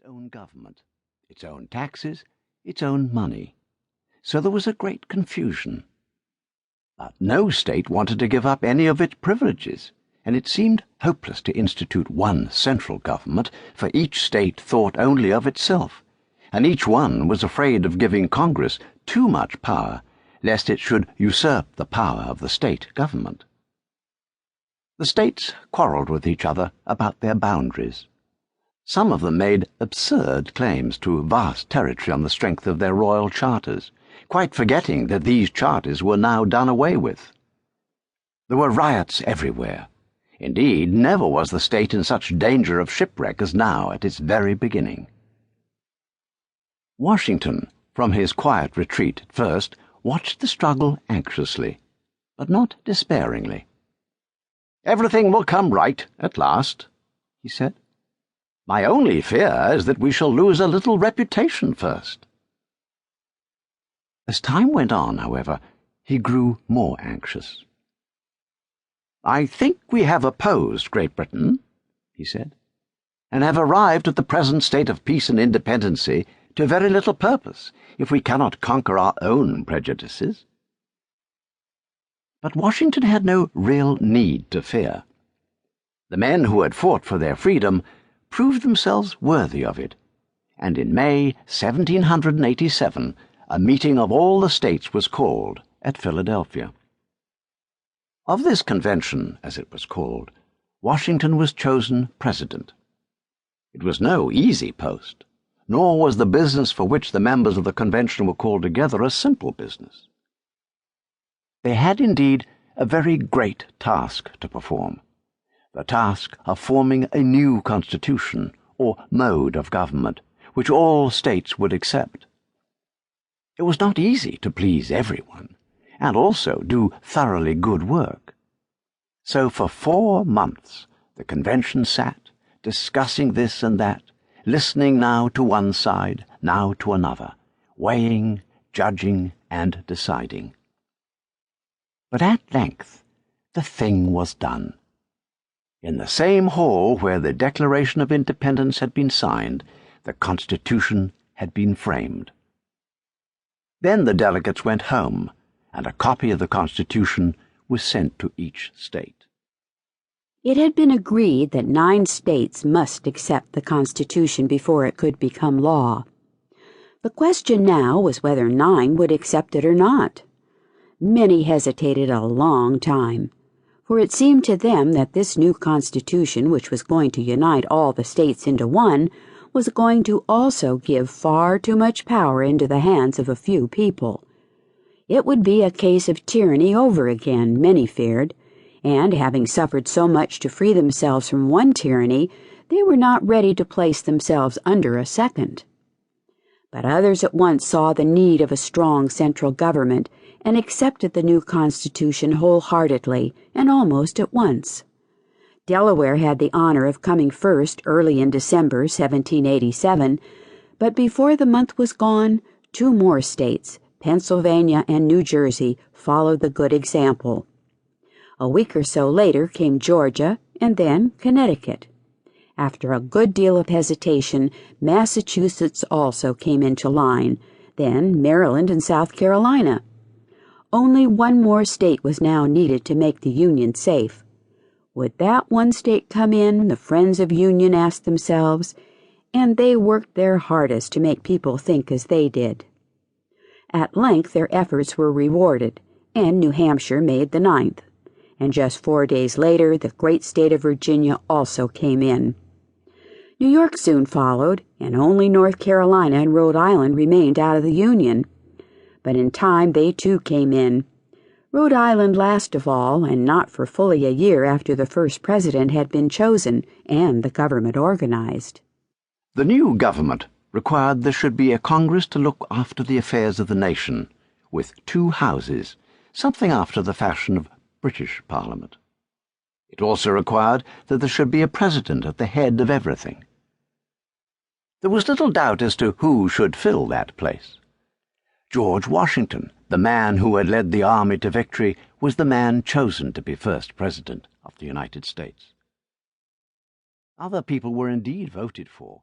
own government, its own taxes, its own money. So there was a great confusion. But no state wanted to give up any of its privileges, and it seemed hopeless to institute one central government, for each state thought only of itself, and each one was afraid of giving Congress too much power, lest it should usurp the power of the state government. The states quarreled with each other about their boundaries. Some of them made absurd claims to vast territory on the strength of their royal charters, quite forgetting that these charters were now done away with. There were riots everywhere. Indeed, never was the state in such danger of shipwreck as now at its very beginning. Washington, from his quiet retreat at first, watched the struggle anxiously, but not despairingly. "Everything will come right at last," he said. "My only fear is that we shall lose a little reputation first." As time went on, however, he grew more anxious. "I think we have opposed Great Britain," he said, "and have arrived at the present state of peace and independency to very little purpose, if we cannot conquer our own prejudices." But Washington had no real need to fear. The men who had fought for their freedom proved themselves worthy of it, and in May 1787 a meeting of all the states was called at Philadelphia. Of this convention, as it was called, Washington was chosen president. It was no easy post, nor was the business for which the members of the convention were called together a simple business. They had indeed a very great task to perform, the task of forming a new constitution, or mode of government, which all states would accept. It was not easy to please everyone, and also do thoroughly good work. So for 4 months the convention sat, discussing this and that, listening now to one side, now to another, weighing, judging, and deciding. But at length the thing was done. In the same hall where the Declaration of Independence had been signed, the Constitution had been framed. Then the delegates went home, and a copy of the Constitution was sent to each state. It had been agreed that 9 states must accept the Constitution before it could become law. The question now was whether 9 would accept it or not. Many hesitated a long time, for it seemed to them that this new Constitution, which was going to unite all the states into one, was going to also give far too much power into the hands of a few people. It would be a case of tyranny over again, many feared, and having suffered so much to free themselves from one tyranny, they were not ready to place themselves under a second. But others at once saw the need of a strong central government and accepted the new Constitution wholeheartedly and almost at once. Delaware had the honor of coming first early in December 1787, but before the month was gone, 2 more states, Pennsylvania and New Jersey, followed the good example. A week or so later came Georgia and then Connecticut. After a good deal of hesitation, Massachusetts also came into line, then Maryland and South Carolina. Only 1 more state was now needed to make the Union safe. Would that one state come in, the friends of Union asked themselves, and they worked their hardest to make people think as they did. At length their efforts were rewarded, and New Hampshire made the 9th, and just 4 days later the great state of Virginia also came in. New York soon followed, and only North Carolina and Rhode Island remained out of the Union. But in time they too came in. Rhode Island last of all, and not for fully a year after the first president had been chosen and the government organized. The new government required there should be a Congress to look after the affairs of the nation, with 2 houses, something after the fashion of British Parliament. It also required that there should be a president at the head of everything. There was little doubt as to who should fill that place. George Washington, the man who had led the army to victory, was the man chosen to be first president of the United States. Other people were indeed voted for,